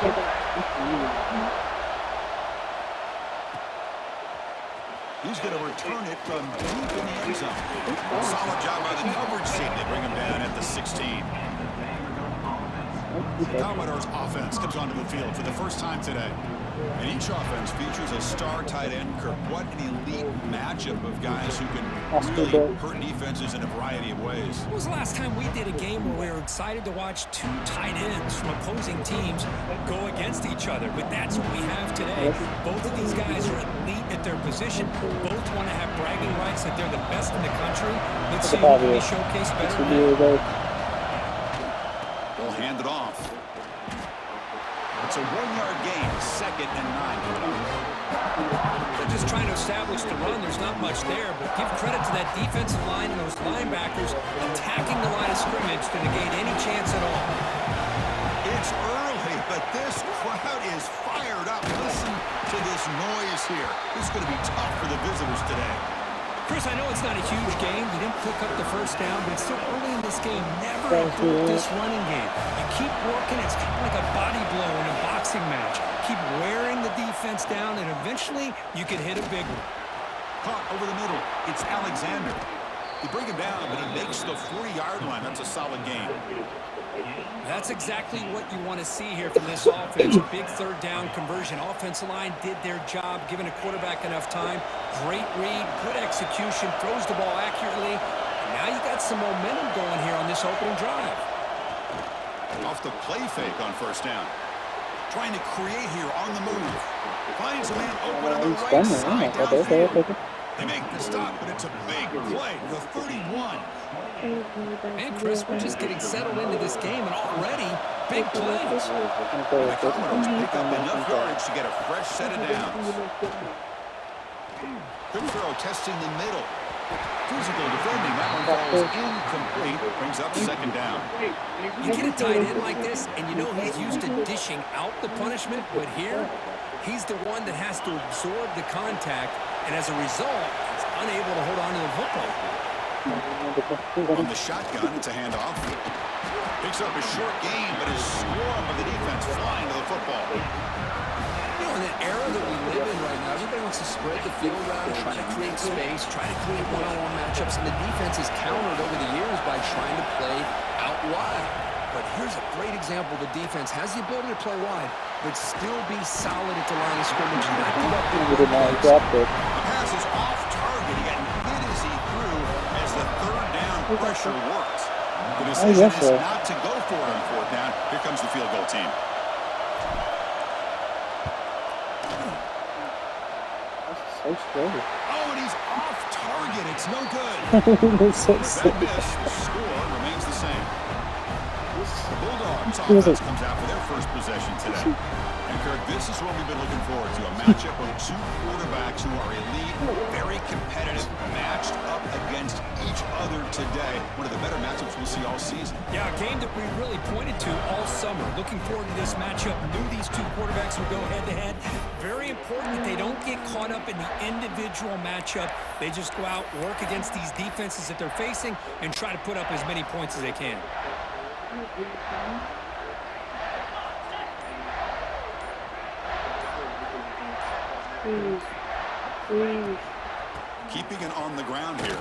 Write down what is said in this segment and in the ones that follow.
He's going to return it from deep in the end zone. Solid job by the coverage team. They bring him down at the 16. The Commodores offense comes onto the field for the first time today. And each offense features a star tight end. Kirk, what an elite matchup of guys who can really hurt defenses in a variety of ways. When was the last time we did a game where we were excited to watch two tight ends from opposing teams go against each other? But that's what we have today. Both of these guys are elite at their position. Both want to have bragging rights that they're the best in the country. Let's see who can showcase better. They'll hand it off. It's a 1-yard gain, 2nd and 9. They're just trying to establish the run. There's not much there, but give credit to that defensive line and those linebackers attacking the line of scrimmage to negate any chance at all. It's early, but this crowd is fired up. Listen to this noise here. This is going to be tough for the visitors today. Chris, I know it's not a huge game. You didn't pick up the first down, but it's still early in this game. Never abort this running game. You keep working. It's kind of like a body blow in a boxing match. Keep wearing the defense down, and eventually you can hit a big one. Caught over the middle. It's Alexander. They bring him down, but he makes the 40-yard line. That's a solid game. That's exactly what you want to see here from this offense. A big third down conversion. Offensive line did their job, giving a quarterback enough time. Great read, good execution, throws the ball accurately. And now you got some momentum going here on this opening drive. Off the play fake on first down. Trying to create here on the move. Finds a man open on the right side downfield. They make the stop, but it's a big play. The 31. And Chris, we're just getting settled into this game, and already big plays. The Commodores pick up enough yards to get a fresh set of downs. Good throw, testing the middle. Physical defending. That one falls incomplete. Brings up 2nd down. You get a tight end like this, and you know he's used to dishing out the punishment, but here, he's the one that has to absorb the contact, and as a result, he's unable to hold on to the football. On the shotgun, it's a handoff. Picks up a short gain, but his swarm of the defense flying to the football. You know, in the era that we live in right now, everybody wants to spread the field around, try to create space, try to create one-on-one matchups, and the defense is countered over the years by trying to play out wide. But here's a great example. The defense has the ability to play wide, but still be solid at the line of scrimmage. The pass is off target. He got hit as he threw as the third down pressure worked. The decision is not to go for it on 4th down. Here comes the field goal team. So slow. Oh, and he's off target. It's no good. So That miss, the score remains the same. The Bulldogs offense comes out for their first possession today. And Kirk, this is what we've been looking forward to, a matchup of two quarterbacks who are elite, very competitive, matched up against each other today. One of the better matchups we'll see all season. Yeah, a game that we really pointed to all summer. Looking forward to this matchup. Knew these two quarterbacks would go head-to-head. Very important that they don't get caught up in the individual matchup. They just go out, work against these defenses that they're facing, and try to put up as many points as they can. Keeping it on the ground here.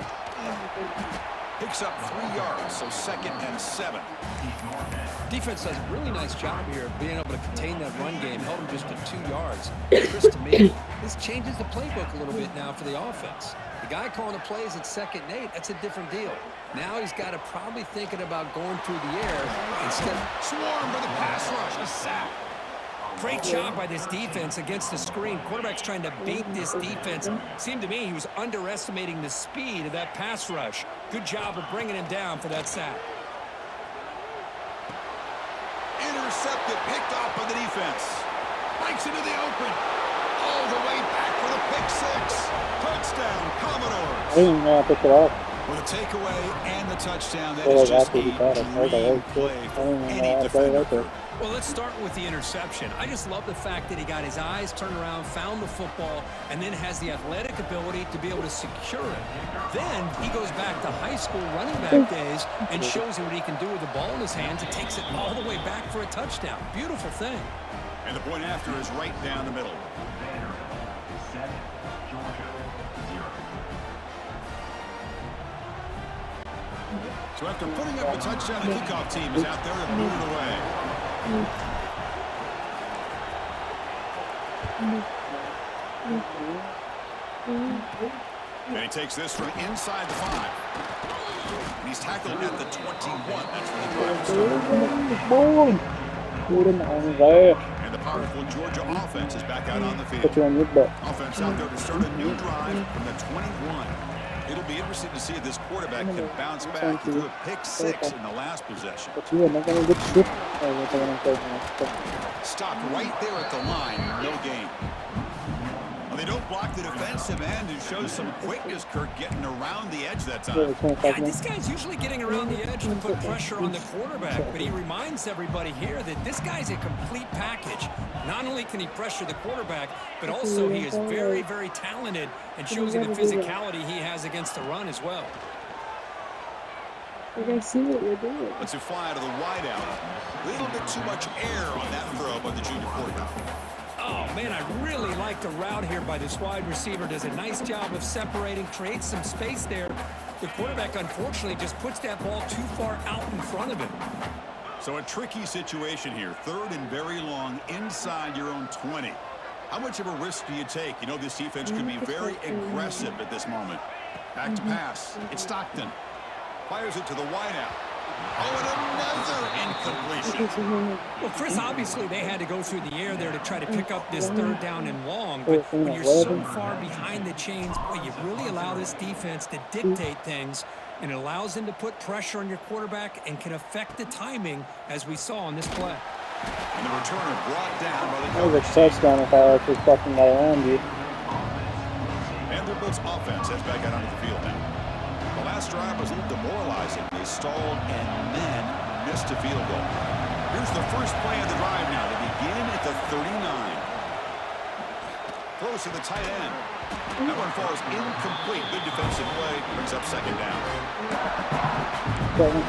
Picks up 3 yards, so 2nd and 7. Defense does a really nice job here of being able to contain that run game. Held them just to 2 yards. Chris, to me, this changes the playbook a little bit now for the offense. The guy calling the plays at 2nd and 8, that's a different deal. Now he's got to probably thinking about going through the air instead of Swarm for the pass rush, a sack. Great job by this defense against the screen. Quarterback's trying to beat this defense. Seemed to me he was underestimating the speed of that pass rush. Good job of bringing him down for that sack. Intercepted, picked off by the defense. Breaks into the open. All the way back for the pick 6. Touchdown, Commodores. I didn't know I picked it up. With a takeaway and the touchdown, that is just a dream play for any defender. Well, let's start with the interception. I just love the fact that he got his eyes turned around, found the football, and then has the athletic ability to be able to secure it. Then he goes back to high school running back days and shows you what he can do with the ball in his hands and takes it all the way back for a touchdown. Beautiful thing. And the point after is right down the middle. So after putting up a touchdown, the kickoff team is out there and moving away. And he takes this from inside the 5. And he's tackled at the 21. That's where the drive started. And the powerful Georgia offense is back out on the field. Offense out there to start a new drive from the 21. It'll be interesting to see if this quarterback can bounce back. He threw a pick 6 in the last possession. Stopped right there at the line. No gain. Well, they don't block the defensive end and shows some quickness, Kirk, getting around the edge that time. Yeah, this guy's usually getting around the edge to put pressure on the quarterback, but he reminds everybody here that this guy's a complete package. Not only can he pressure the quarterback, but also he is very, very talented and shows you the physicality he has against the run as well. I see what you're doing. Let's fly to the wideout. A little bit too much air on that throw by the junior quarterback. Oh, man, I really like the route here by this wide receiver. Does a nice job of separating, creates some space there. The quarterback, unfortunately, just puts that ball too far out in front of him. So a tricky situation here. 3rd and very long inside your own 20. How much of a risk do you take? You know this defense could be very aggressive at this moment. Back to pass. It's Stockton. Fires it to the wideout. Oh, and another incompletion. Well, Chris, obviously they had to go through the air there to try to pick up this 3rd down and long. But when you're so far behind the chains, boy, you really allow this defense to dictate things. And it allows them to put pressure on your quarterback and can affect the timing, as we saw on this play. And the returner brought down by the That was a touchdown if I actually fucking got around you. Vanderbilt's offense heads back out onto the field now. The last drive was a little demoralizing. They stalled and then missed a field goal. Here's the first play of the drive now. They begin at the 39. Throws to the tight end. That one falls incomplete. Good defensive play. Brings up 2nd down. Following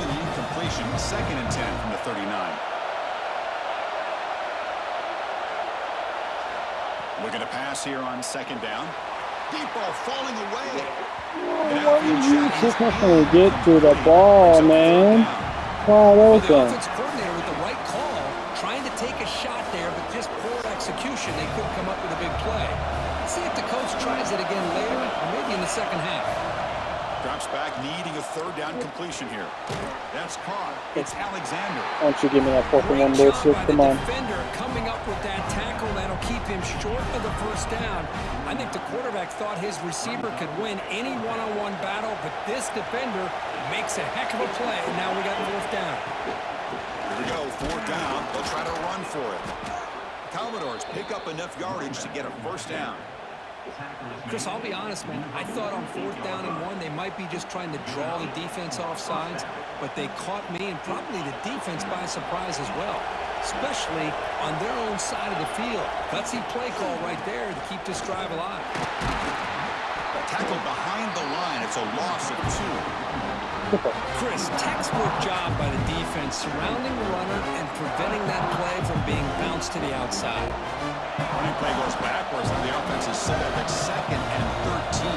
the incompletion, 2nd and 10 from the 39. Looking to pass here on 2nd down. Deep ball falling away. Just not going to get to the ball, man. Wide The open. offensive coordinator with the right call, trying to take a shot there, but just poor execution. They couldn't come up with a big play. Let's see if the coach tries it again later, or maybe in the second half. Drops back, needing a 3rd down completion here. That's caught. It's Alexander. Why don't you give me that fucking one, Great bullshit? job by Come the on. defender coming up with that tackle that'll keep him short of the 1st down. I think the quarterback thought his receiver could win any one-on-one battle, but this defender makes a heck of a play. Now we got 4th down. Here we go, 4th down. They'll try to run for it. Commodores pick up enough yardage to get a 1st down. Chris, I'll be honest, man. I thought on 4th down and 1, they might be just trying to draw the defense off sides, but they caught me and probably the defense by surprise as well, especially on their own side of the field. Gutsy play call right there to keep this drive alive. Tackled behind the line. It's a loss of 2. Chris, textbook job by the defense surrounding the runner and preventing that play from being bounced to the outside. Running play goes backwards, and the offense is set up at 2nd and 13.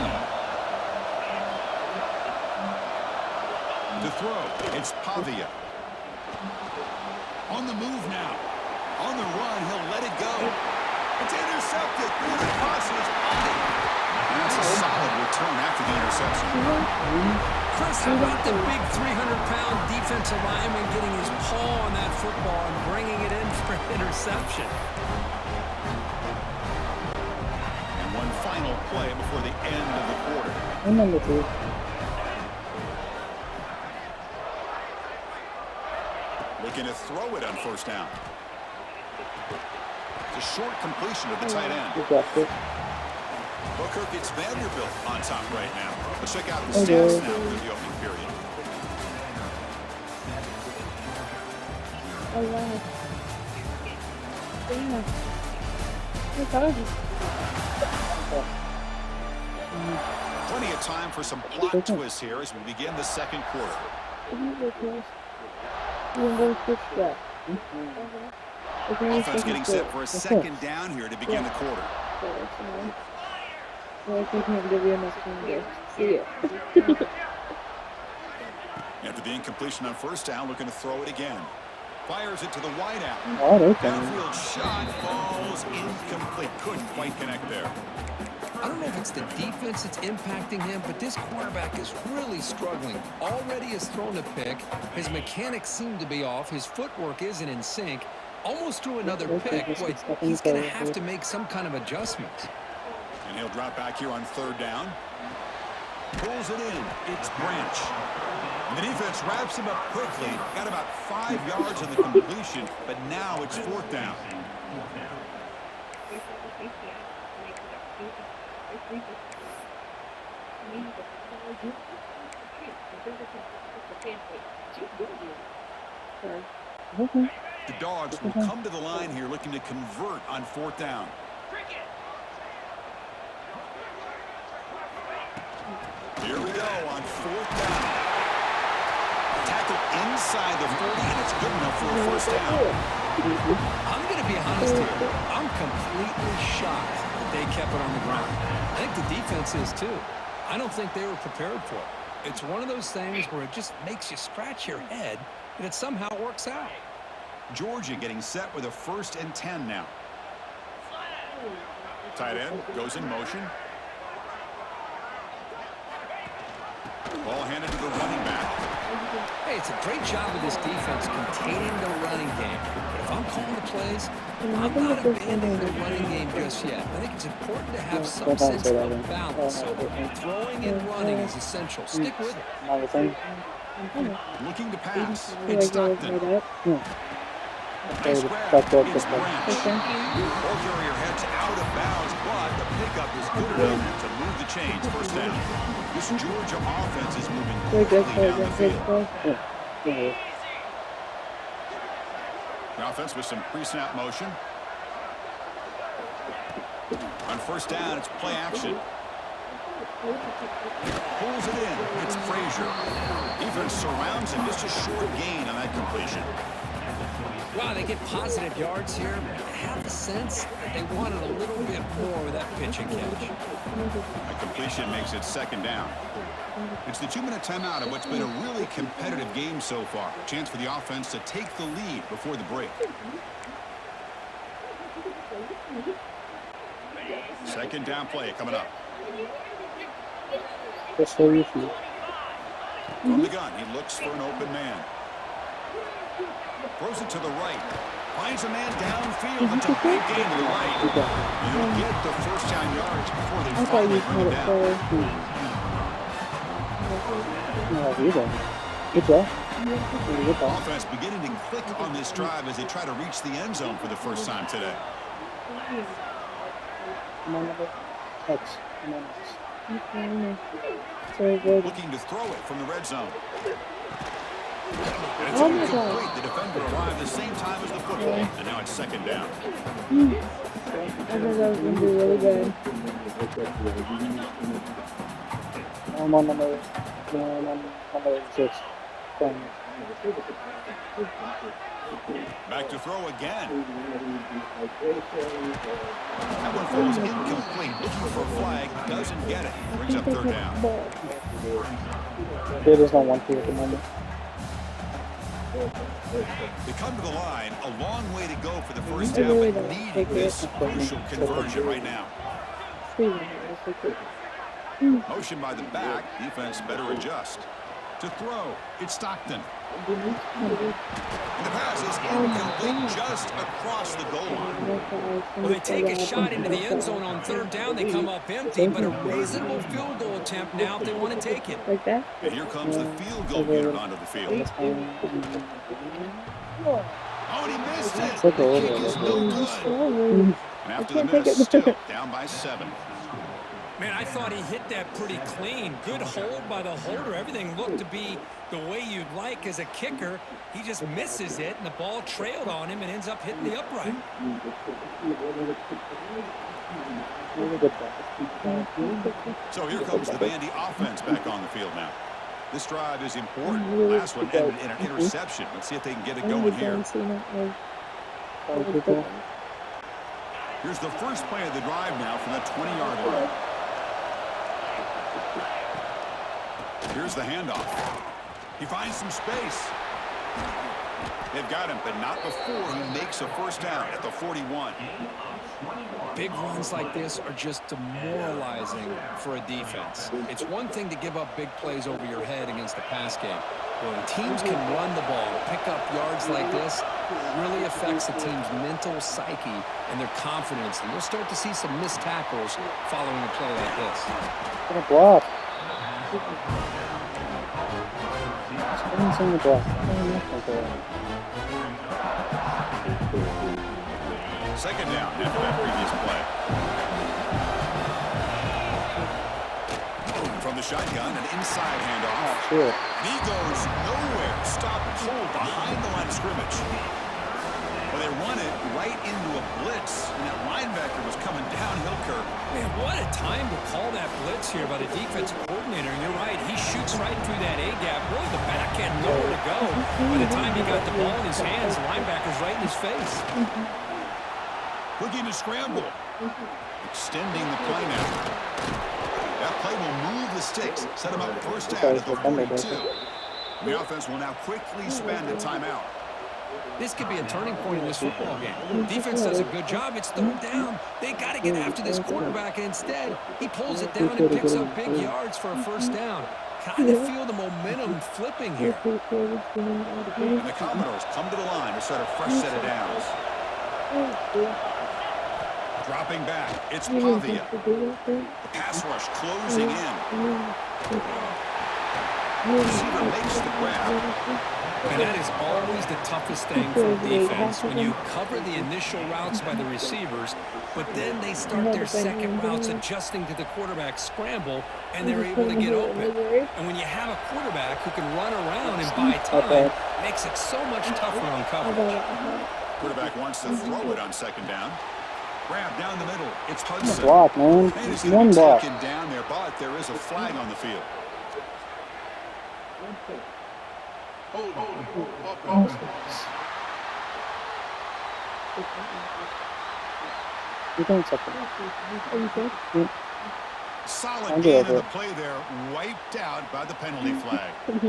To throw, it's Pavia. On the move now. On the run, he'll let it go. It's intercepted through the crosses. And that's a solid return after the interception. Chris, how about the big 300-pound defensive lineman getting his paw on that football and bringing it in for an interception? One final play before the end of the quarter. I'm number 2. Looking to throw it on 1st down. It's a short completion to the tight end. You got this. Well, Kirk, it's Vanderbilt on top right now. Let's check out the Okay. stats now through the opening period. Oh, wow. Damn. Oh, God. Plenty of time for some plot twists here as we begin the second quarter. Offense getting set for a second down here to begin the quarter. After the incompletion on first down, looking to throw it again. Fires it to the wide out. Oh, okay. Downfield shot falls incomplete. Couldn't quite connect there. I don't know if it's the defense that's impacting him, but this quarterback is really struggling. Already has thrown a pick. His mechanics seem to be off. His footwork isn't in sync. Almost threw another pick. Boy, he's going to have to make some kind of adjustment. And he'll drop back here on third down. Pulls it in. It's Branch. And the defense wraps him up quickly. Got about 5 yards on the completion, but now it's fourth down. The Dogs will come to the line here looking to convert on fourth down. Here we go on fourth down. Tackle inside the 40, and it's good enough for a first down. I'm going to be honest here. I'm completely shocked that they kept it on the ground. I think the defense is too. I don't think they were prepared for it. It's one of those things where it just makes you scratch your head, and it somehow works out. Georgia getting set with a 1st and 10 now. Tight end goes in motion. Ball handed to the running back. Hey, it's a great job of this defense containing the running game. But if I'm calling the plays, I'm not abandoning the running game just yet. I think it's important to have some sense of balance. So throwing and running is essential. Stick with it. Looking to pass. It's Stockton. Nice grab. It's Branch. Ball carrier heads out of bounds, but the pickup is good enough to move the chains. First down. This Georgia offense is moving quickly down the field. The offense with some pre-snap motion. On first down, it's play action. Pulls it in. It's Frazier. Defense surrounds him. Just a short gain on that completion. Wow, they get positive yards here. I have the sense that they wanted a little bit more with that pitch and catch. A completion makes it second down. It's the 2-minute timeout of what's been a really competitive game so far. Chance for the offense to take the lead before the break. Second down play coming up. From the gun, he looks for an open man. Throws it to the right. Finds a man downfield. It's a big gain to the right. You'll get the first down yards before they finally bring it down. Good job. Offense beginning to click on this drive as they try to reach the end zone for the first time today. Looking to throw it from the red zone. And it's incomplete. The defender arrived the same time as the football, and now it's second down. I thought that was going to be really good. I'm on number 6. Back to throw again. That one falls incomplete. Looking for a flag. Doesn't get it. Brings up third down. There is no 1-2 at the moment. They come to the line. A long way to go for the first down, but needing this crucial conversion right now. Motion by the back. Defense better adjust. To throw. It's Stockton. And the pass is incomplete just across the goal line. Well, they take a shot into the end zone on third down. They come up empty, but a reasonable field goal attempt now if they want to take it. Like that? And here comes the field goal unit onto the field. Oh, and he missed it. The kick is no good. And after the miss, still down by 7. Man, I thought he hit that pretty clean. Good hold by the holder. Everything looked to be the way you'd like as a kicker. He just misses it, and the ball trailed on him and ends up hitting the upright. So here comes the Vandy offense back on the field now. This drive is important. The last one ended in an interception. Let's see if they can get it going here. Here's the first play of the drive now from the 20-yard line. Here's the handoff. He finds some space. They've got him, but not before he makes a first down at the 41. Big runs like this are just demoralizing for a defense. It's one thing to give up big plays over your head against the pass game. When teams can run the ball, pick up yards like this, it really affects the team's mental psyche and their confidence. And you'll start to see some missed tackles following a play like this. Gonna block. Spinning the block. Second down after that previous play. From the shotgun, an inside handoff. Sure. He goes nowhere. Stop cold behind the line of scrimmage. Well, they run it right into a blitz, and that linebacker was coming downhill, Kirk. Man, what a time to call that blitz here by the defensive coordinator. And you're right, he shoots right through that A-gap. Really, the back had nowhere to go. By the time he got the ball in his hands, the linebacker's right in his face. Looking to scramble. Extending the play now. That play will move the sticks. Set him up first down at the 42. The offense will now quickly spend a timeout. This could be a turning point in this football game. Defense does a good job. It's third down. They got to get after this quarterback, and instead, he pulls it down and picks up big yards for a first down. Kind of feel the momentum flipping here. And the Commodores come to the line to start a fresh set of downs. Dropping back, it's Pavia. The pass rush closing in. Receiver makes the grab. And that is always the toughest thing for a defense, when you cover the initial routes by the receivers, but then they start their second routes adjusting to the quarterback scramble, and they're able to get open. And when you have a quarterback who can run around and buy time, it makes it so much tougher on coverage. Quarterback wants to throw it on second down. Grab down the middle. It's Hudson. Block, man. And he's One going to be block. taken down there, but there is a flag on the field. You think something? Solid gain on the play there, wiped out by the penalty flag. I'm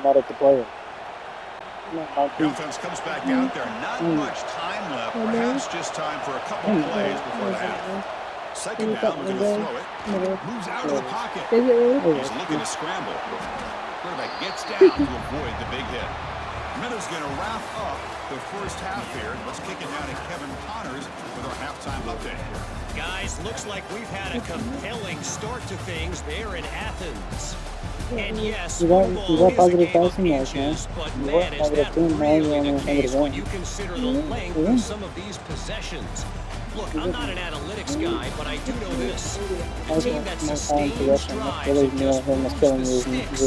not at the player. The offense comes back out there. Not much time left. Perhaps just time for a couple plays before the half. Second down, looking to throw it. Moves out of the pocket. He's looking to scramble. Quarterback gets down to avoid the big hit. Minutes going to wrap up the first half here. Let's kick it down to Kevin Connors with our halftime update. Guys, looks like we've had a compelling start to things there in Athens. And yes, football is a game of inches, but man, is that really the case when you consider the length of some of these possessions. Look, I'm not an analytics guy, but I do know this. A team that sustains drives and just moves the sticks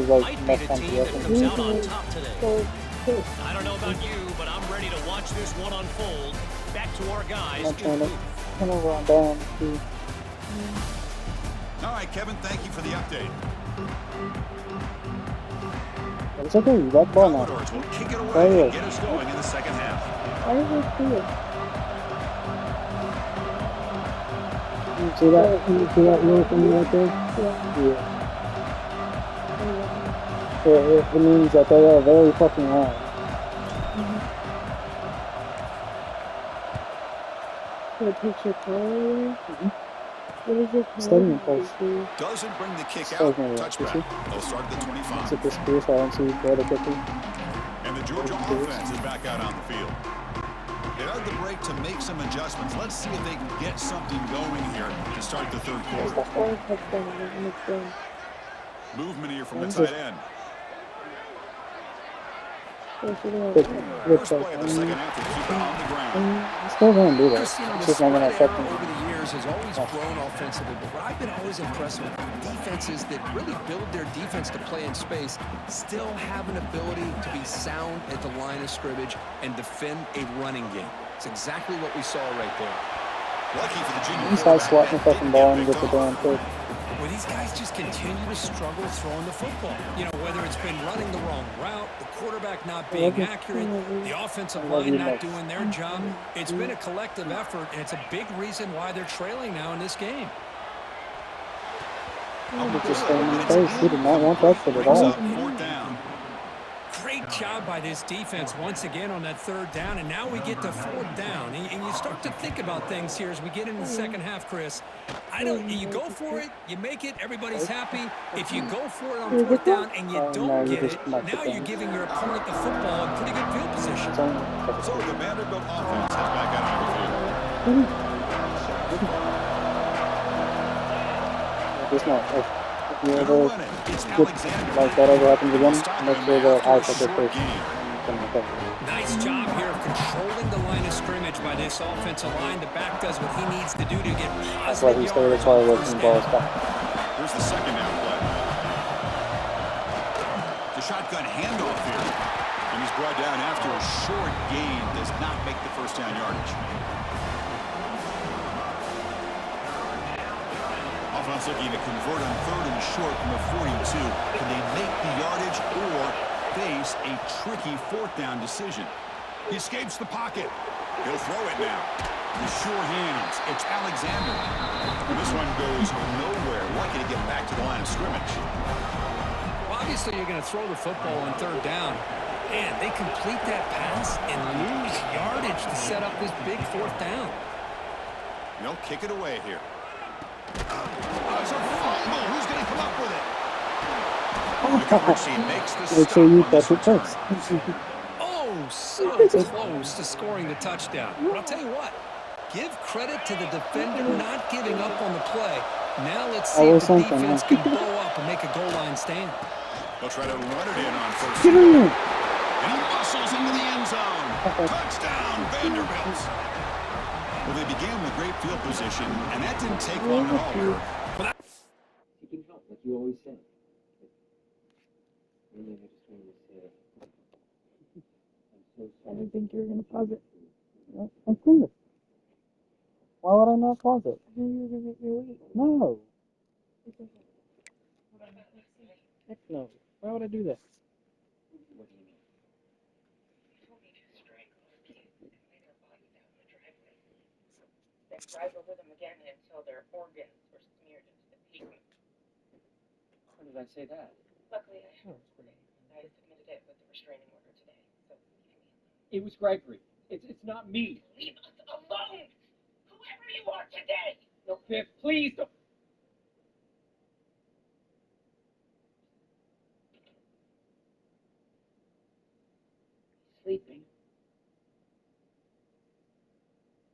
might be the team that comes out on top today. I don't know about you, but I'm ready to watch this one unfold. Back to our guys in the booth. All right, Kevin, thank you for the update. It's okay, you got the ball now. Commodores will kick it away and get us going in the second half. You see that? You see that little thing right there? Yeah. So it means that they are very fucking high. Stadium place. Doesn't bring the kick out. Touchback. They'll start at the 25. It's a disappear, so I don't see better quickly. And the Georgia offense is back out on the field. They had the break to make some adjustments. Let's see if they can get something going here to start the third quarter. Movement here from the tight end. Good, good First play. play of the second half to keep it on the ground. He's still going to do that. Chris, you know, It's the just not going to spread affect era him. over the years has always grown offensively, but what I've been always impressed with defenses that really build their defense to play in space still have an ability to be sound at the line of scrimmage and defend a running game. It's exactly what we saw right there. Lucky for the junior He starts quarterback, swatting the that fucking didn't ball get and picked get the off. damn pick. Well, these guys just continue to struggle throwing the football. You know, whether it's been running the wrong route, the quarterback not being accurate, the offensive line not doing their job. It's been a collective effort, and it's a big reason why they're trailing now in this game. He just stayed in his face. He did not want that shit at Brings all. up fourth down. Great job by this defense once again on that third down, and now we get to fourth down. And you start to think about things here as we get into the second half, Chris. You go for it, you make it, everybody's happy. If you go for it on fourth down and you no, don't you get just it, knocked it now you're down. giving your opponent the football in pretty good field position. It's only a couple So of the Vanderbilt offense has back out on the field. Just not. If you Gonna ever run it. It's get Alexander. like that ever happens again, Stop make him sure the after a high kicker short first. gain. Nice job here of controlling the line of scrimmage by this offensive line. The back does what he needs to do to get That's why positive he stayed as yards far on away first from the ball down. as possible. Here's the second down play. The shotgun handoff here. And he's brought down after a short gain. Does not make the first down yardage. Offense looking to convert on third and short from the 42. Can they make the yardage or face a tricky fourth down decision? He escapes the pocket. He'll throw it now. The sure hands. It's Alexander. And this one goes nowhere. Lucky to get back to the line of scrimmage. Well, obviously, you're going to throw the football on third down. Man, they complete that pass and lose yardage to set up this big fourth down. They'll kick it away here. Oh, it's a fumble. Who's going to come up with it? McCarthy makes the Make stop sure you on this catch it return. first. Oh, so close to scoring the touchdown. But I'll tell you what, give credit to the defender not giving up on the play. Now let's see if the something, defense huh? can blow up and make a goal line stand. They'll try to run it in on first Get and in goal. there. And he muscles into the end zone. Touchdown, Vanderbilt. Well, they began with great field position, and that didn't take long at all, Kirk. He can help, like you always say. Maybe I just wanted to say, I'm so I sorry. didn't think you were gonna pause it. Of course. Why would I not pause it? I knew you were gonna get your weight. No. Heck no. Why would I do that? What do you mean? Then drive over them again until their organs were smeared into the pavement. When did I say that? Luckily, I submitted it with the restraining order today, so leave me alone. It was Gregory. It's not me. Leave us alone! Whoever you are today! No, Biff, please don't. Sleeping.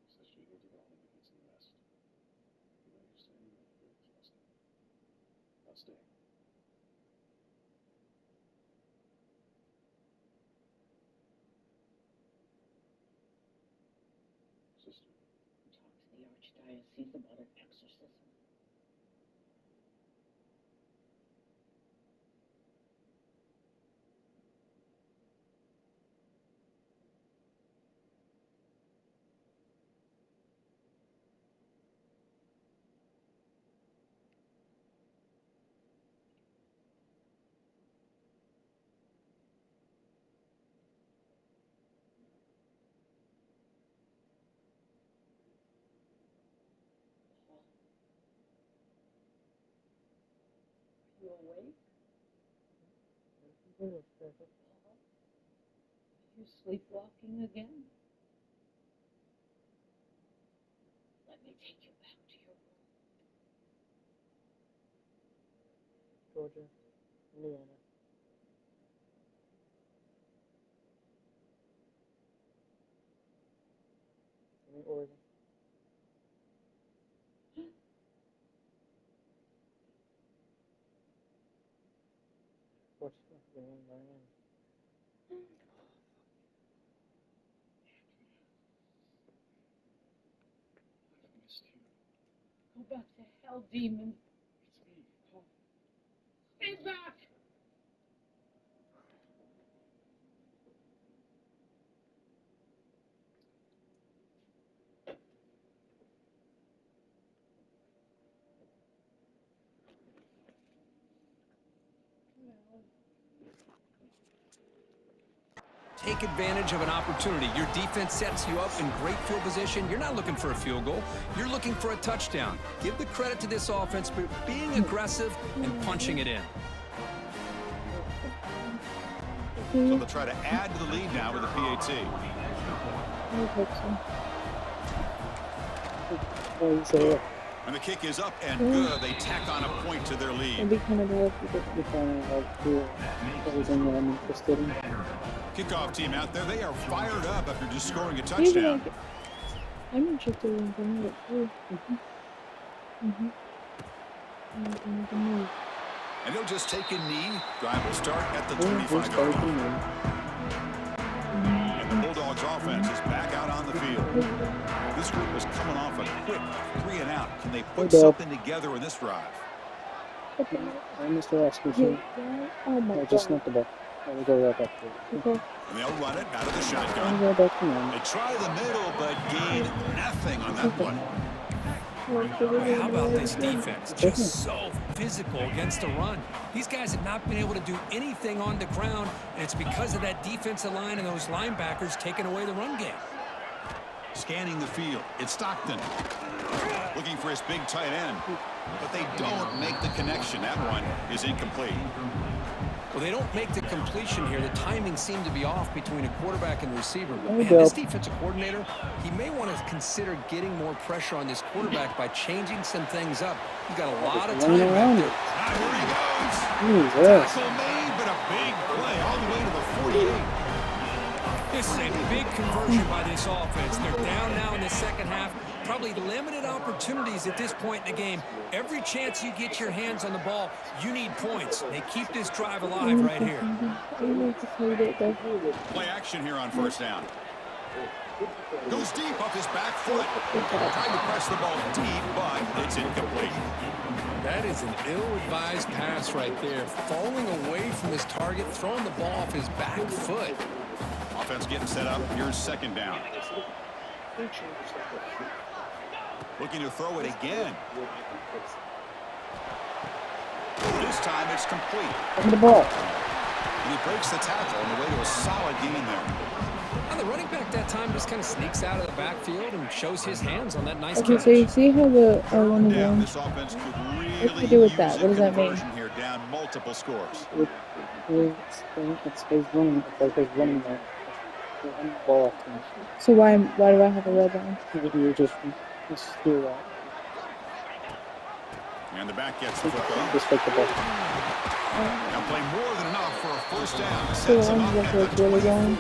Sister, you need to go home and get some rest. You know, you're saying you're very exhausted. Now stay. Sister. Talk to the archdiocese about an exorcism. You awake? You sleepwalking again? Let me take you back to your room. Georgia, Indiana. Oregon. What's Miami? Go back to hell, demon. Stay back. Take advantage of an opportunity. Your defense sets you up in great field position. You're not looking for a field goal. You're looking for a touchdown. Give the credit to this offense for being aggressive and punching it in. So they'll try to add to the lead now with a PAT. I hope so. And the kick is up and good. They tack on a point to their It'd lead. be kind of hard to do everything that I'm interested in. Kickoff team out there. They are fired up after just scoring a Even touchdown. like, I'm interested in doing it too. And he'll just take a knee. Drive will start at the We're 25-yard starting line. And the Bulldogs offense is back out on the field. This group was coming off a quick 3 and out. Can they put something together in this drive? I'm Mr. Rasmussen. Oh my I god. just snuck the ball. Let me go right back to it. Okay. And they'll run it out of the Let shotgun. me go back to mine. They try the middle, but gain nothing on that one. How about this defense? Just so physical against the run. These guys have not been able to do anything on the ground, and it's because of that defensive line and those linebackers taking away the run game. Scanning the field. It's Stockton. Looking for his big tight end. But they don't make the connection. That one is incomplete. Well, they don't make the completion here. The timing seemed to be off between a quarterback and receiver. But There we man, go. this defensive coordinator, he may want to consider getting more pressure on this quarterback by changing some things up. He's got a lot of time Running around back it. there. Ah, here he goes. Jesus. Tackle made, but a big play all the way to the 48. This is a big conversion by this offense. They're down now in the second half. Probably limited opportunities at this point in the game. Every chance you get your hands on the ball, you need points. They keep this drive alive right here. Play action here on first down. Goes deep off his back foot. Trying to press the ball deep, but it's incomplete. That is an ill-advised pass right there. Falling away from his target, throwing the ball off his back foot. Offense getting set up. Here's second down. Looking to throw it again. This time it's complete. Give me the ball. And he breaks the tackle on the way to a solid gain there. Now the running back that time just kind of sneaks out of the backfield and shows his hands on that nice Okay, catch. so you see how the one is Down. on? This offense could What do really you do with use that? a What does that mean? conversion here, down multiple scores. It's his running. It's like his running back. The ball. So why do I have a red line? You just do that. And the back gets the football. Just take the ball. Now play more than enough for a first down. So Sets him I'm up just at like the really 24. going.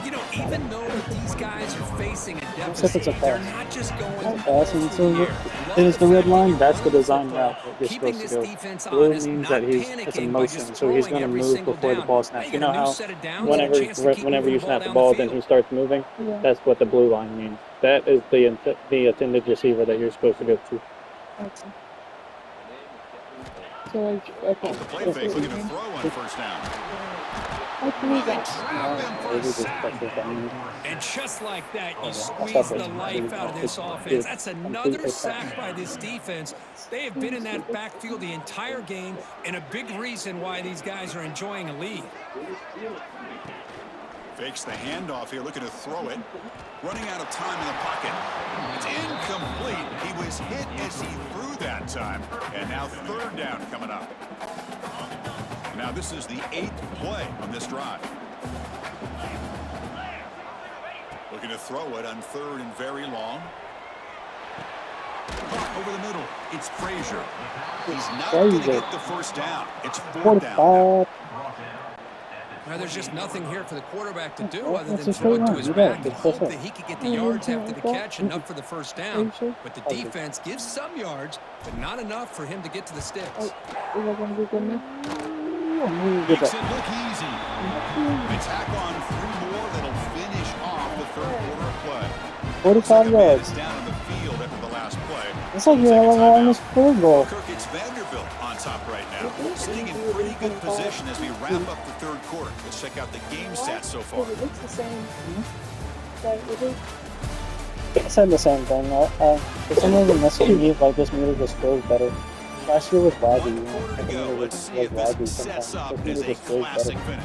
You know, even though that these guys are facing a Except deficit, it's a they're pass. not just going Passing through the to air. it is the red line. That's the design route that you're Keeping supposed this to go. defense Blue honest, means not that it's a panicking by motion, just so he's throwing going to every move single before the down. ball Now snaps. you You got know a new how set of downs, whenever a chance to keep whenever moving you the snap the down ball, field. then he starts moving. Yeah. That's what the blue line means. That is the intended receiver that you're supposed to go to. Okay. So like, okay. Off the play fake, looking to throw on first down. I can do that. Trap him for Maybe a just sack. touch it down. And just like that, you Stop squeeze it. the life out of this offense. That's another sack by this defense. They have been in that backfield the entire game, and a big reason why these guys are enjoying a lead. Fakes the handoff here, looking to throw it. Running out of time in the pocket. It's incomplete. He was hit as he threw that time. And now third down coming up. Now this is the 8th play on this drive. Looking to throw it on third and very long. Caught over the middle. It's Frazier. He's not going to get the first down. It's fourth down. 45. Now, there's just nothing here for the quarterback to do other That's than a throw it straight to line. his You got back it. and It's hope close that he could get the yards after the catch, enough for the first down. But the defense gives some yards, but not enough for him to get to the sticks. Is that gonna be good enough? Get Makes that. it look easy. They tack on 3 more that'll finish off the third quarter of play. 45 Second man yards. is down in the field after the last play. It's like you're on this field goal. Kirk, it's Vanderbilt on top right now. Sitting in pretty good position as we wrap up the third quarter. Let's check out the game stats so far. It looks the same. But it is. I said the same thing. For some reason, this music, like this music just feels better. Last year was laggy. One quarter to go. Let's see if this sets up as a classic finish.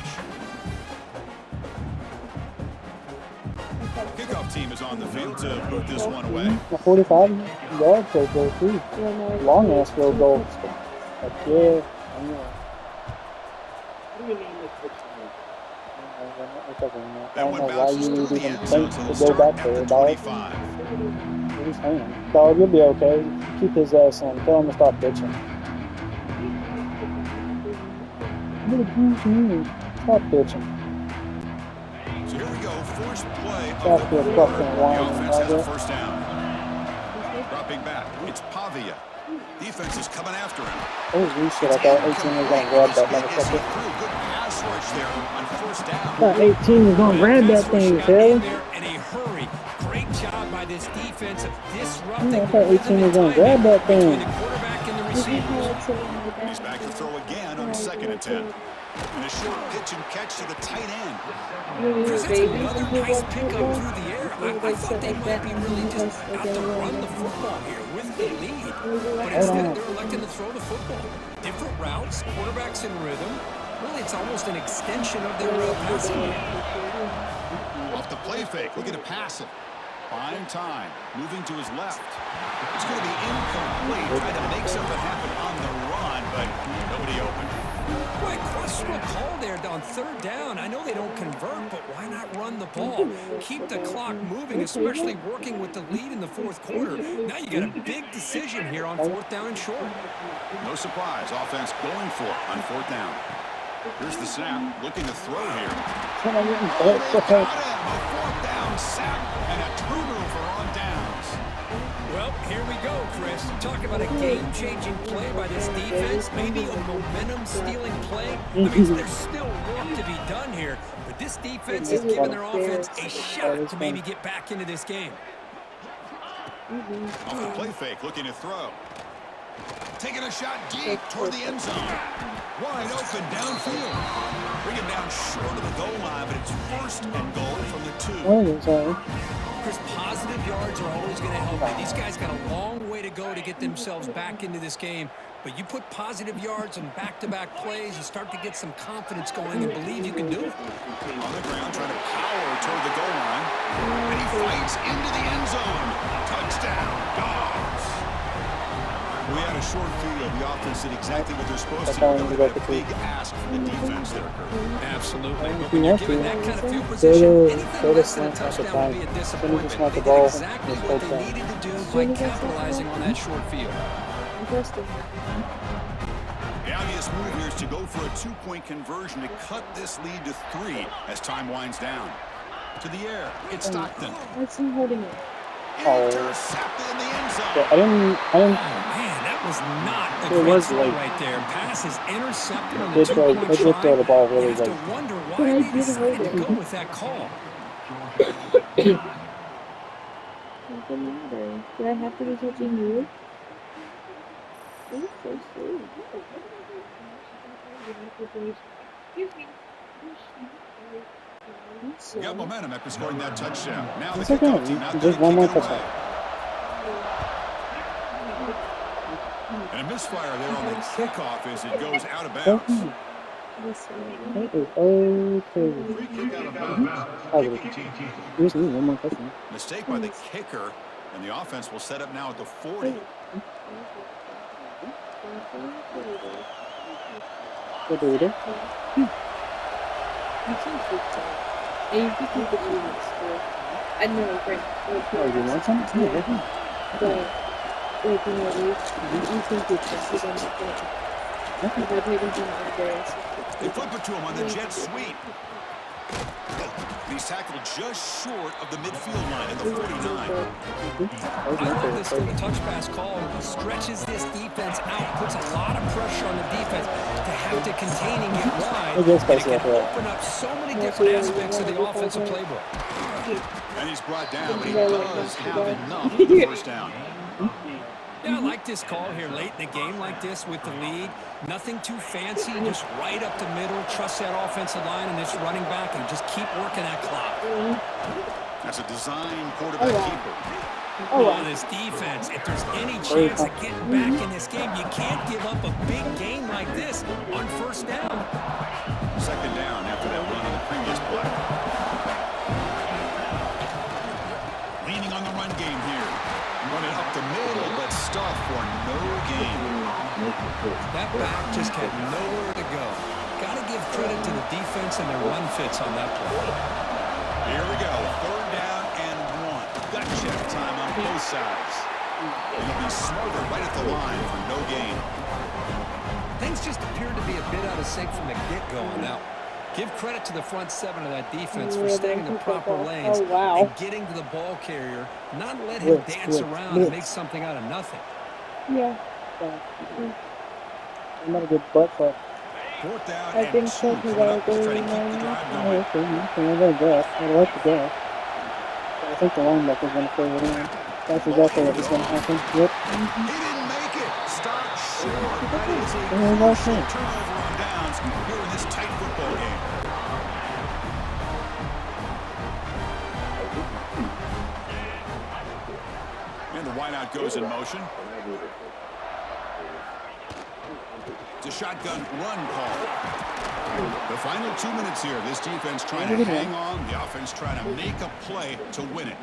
Kickoff team is on the field to move this one away. A 45-yard field goal too. Long ass field goal. Like, yeah. I don't know why you would even think to go back there, dog. He's hanging. Dog, you'll be okay. Keep his ass in. Tell him to stop bitching. Stop bitching. So here we go, first play of Stop the your quarter. fucking The whining, offense has a nigga. first down. Dropping back, it's Pavia. Defense is coming after him. Holy shit, I thought 18 was gonna grab that motherfucker. Good pass rush there on first down. I thought 18 was gonna grab that thing, Got Taylor. in there in a hurry. Great job by this defense of disrupting Yeah, I thought 18 was gonna the grab that between thing. the quarterback and the receiver. He's back to throw again on 2nd and 10. And a short pitch and catch to the tight end. Chris, that's another nice pickup through the air. I thought they might be really just out to run the football here with the lead. But instead, they're electing to throw the football. Different routes, quarterbacks in rhythm. Really, it's almost an extension of their passing game. Off the play fake, looking to pass it. Buying time, moving to his left. It's going to be incomplete, trying to make something happen on the run, but nobody open. Boy, questionable call there on third down. I know they don't convert, but why not run the ball? Keep the clock moving, especially working with the lead in the fourth quarter. Now you got a big decision here on 4th down and short. No surprise, offense going for it on 4th down. Here's the snap, looking to throw here. Can I get Oh, they got him! A 4th down sack and a turnover on downs. Well, here we go, Chris. Talk about a game-changing play by this defense. Maybe a momentum-stealing play. I mean, there's still work to be done here, but this defense is giving their offense a shot to maybe get back into this game. Off the play fake, looking to throw. Taking a shot deep toward the end zone. Wide open downfield. Bring him down short of the goal line, but it's 1st and goal from the 2. Oh, sorry. Chris, positive yards are always going to help you. These guys got a long way to go to get themselves back into this game. But you put positive yards and back-to-back plays, you start to get some confidence going and believe you can do it. On the ground, trying to power toward the goal line. And he fights into the end zone. Touchdown, Dogs. We had a short field. The offense did exactly what they're supposed to do. That was a big ask from the defense there, Kurt. Absolutely. But when you're given that kind of field position, anything less than a touchdown would be a disappointment. They did exactly what they needed to do by capitalizing on that short field. Interesting. The obvious move here is to go for a 2-point conversion to cut this lead to 3 as time winds down. To the air, it's Stockton. Let's see holding it. Intercepted in the end zone. Yeah, I didn't. Man, that was not a It great was throw late. right there. Pass is intercepted on I the did throw 2-point the try. ball really You have late. to wonder why they decided to go with that call. Doesn't matter. Did I have to be touching you? He's so sweet. We got momentum after scoring that touchdown. Now the It's okay. kickoff team out there Just to one more kick it touchdown. away. And a misfire there on the kickoff as it goes out of bounds. Okay. Free kick out of bounds. We just need one more touchdown. Mistake by the kicker, and the offense will set up now at the 40. What do we do? You can't keep that. And you can keep the units too. I know, right? Oh, you want some? Yeah, yeah. But, like, you know, you can keep this. You don't have to. Okay. If I take them from there, They flip it to him on the jet sweep. He's tackled just short of the midfield line at the 49. I love this little touch pass call. Stretches this defense out, puts a lot of pressure on the defense to have to contain and get wide. It gets And it spicy can after that. open up so many different aspects of the offensive playbook. And he's brought down, but he does have enough for the first down. Yeah, like this call here late in the game like this with the lead. Nothing too fancy, just right up the middle. Trust that offensive line and this running back and just keep working that clock. That's a design quarterback keeper. Oh, this defense, if there's any chance of getting back in this game, you can't give up a big game like this on first down. Second down after that run on the previous play. Leaning on the run game here. Running up the middle, but stuff for no gain. That back just had nowhere to go. Got to give credit to the defense and their run fits on that play. Here we go. Third down and 1. Gut check time on both sides. And he'll be smothered right at the line for no gain. Things just appeared to be a bit out of sync from the get-go on that one. Give credit to the front seven of that defense for staying in the proper lanes and getting to the ball carrier, not let him dance around and make something out of nothing. Yeah. I'm not a good butt fuck. Fourth down I think and 2 so, coming up to try to keep the drive going. I like the gas. I think the linebacker's going to fill it in. That's exactly what was going to happen. Yep. He didn't make it. Stop short. That is a Well, crucial turnover on downs here in this tight football game. And the wideout goes in motion. It's a shotgun run call. The final 2 minutes here. This defense trying to hang on. The offense trying to make a play to win it.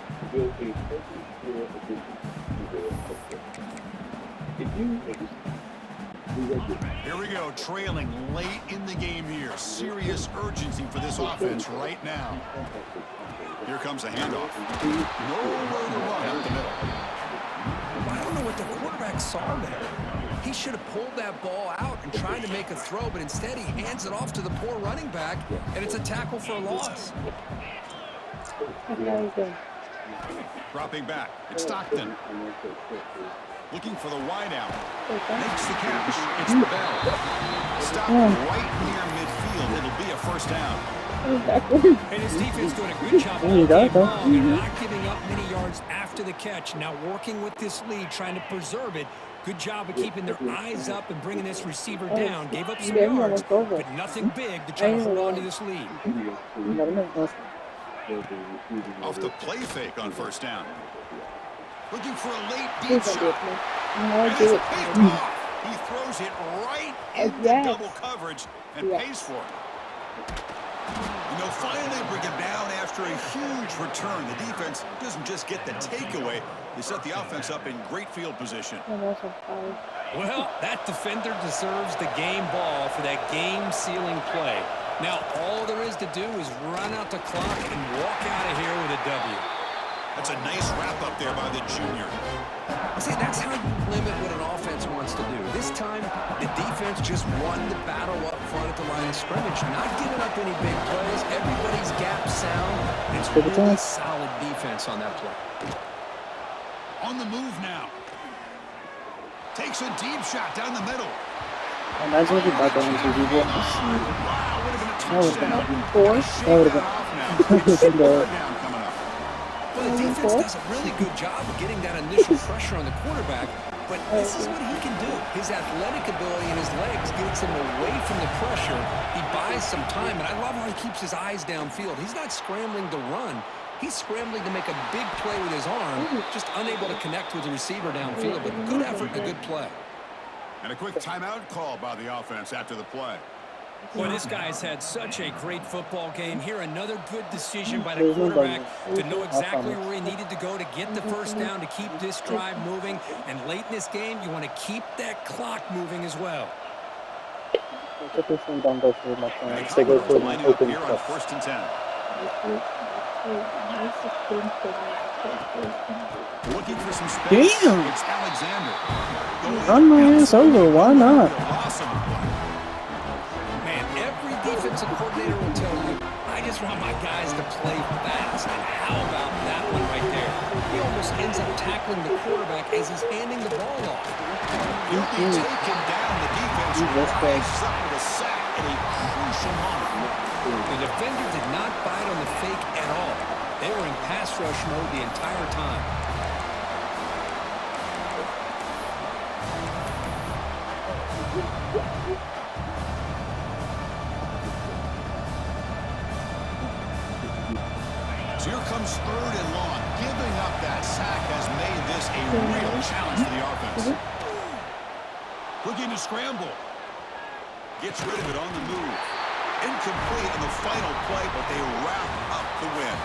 Here we go, trailing late in the game here. Serious urgency for this offense right now. Here comes a handoff. Nowhere to run up the middle. I don't know what the quarterback saw there. He should have pulled that ball out and tried to make a throw, but instead he hands it off to the poor running back, and it's a tackle for a loss. Dropping back, it's Stockton. Looking for the wideout. Makes the catch. It's the bell. Stop right near midfield. It'll be a first down. And his defense doing a good job all game long and not giving up many yards after the catch. Now working with this lead, trying to preserve it. Good job of keeping their eyes up and bringing this receiver down. Gave up some yards, but nothing big to try to hold on to this lead. Off the play fake on first down. Looking for a late deep shot. And it's picked off. He throws it right into double coverage and pays for it. And they'll finally bring it down after a huge return. The defense doesn't just get the takeaway. They set the offense up in great field position. Well, that defender deserves the game ball for that game-sealing play. Now, all there is to do is run out the clock and walk out of here with a W. That's a nice wrap-up there by the junior. See, that's how you limit what an offense wants to do. This time, the defense just won the battle up front at the line of scrimmage, not giving up any big plays. Everybody's gap sound. It's really solid defense on that play. On the move now. Takes a deep shot down the middle. Imagine if he got that into people. Wow, would have been a That would touchdown. have been Well, the defense does a really good job of getting that initial pressure on the quarterback, but this is what he can do. His athletic ability and his legs gets him away from the pressure. He buys some time, and I love how he keeps his eyes downfield. He's not scrambling to run. He's scrambling to make a big play with his arm, just unable to connect with the receiver downfield, but good effort and a good play. And a quick timeout call by the offense after the play. Boy, this guy's had such a great football game. Here, another good decision by the quarterback to know exactly where he needed to go to get the first down, to keep this drive moving. And late in this game, you want to keep that clock moving as well. Typically don't go through much. And They go through lining an up open here on stuff. first and 10. Looking for some space. Damn! It's Alexander. Run my ass over. Why not? Awesome play. Man, every defensive coordinator will tell you, I just want my guys to play fast. And how about that one right there? He almost ends up tackling the quarterback as he's handing the ball off. He'll be taken down. The defense rises up with a sack at a crucial moment. The defender did not bite on the fake at all. They were in pass rush mode the entire time. comes 3rd and long. Giving up that sack has made this a real challenge for the offense. Looking to scramble. Gets rid of it on the move. Incomplete on the final play, but they wrap up the win.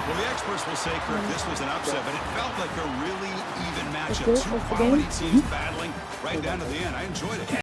Well, the experts will say, Kirk, this was an upset, but it felt like a really even matchup. Two quality teams battling right down to the end. I enjoyed it.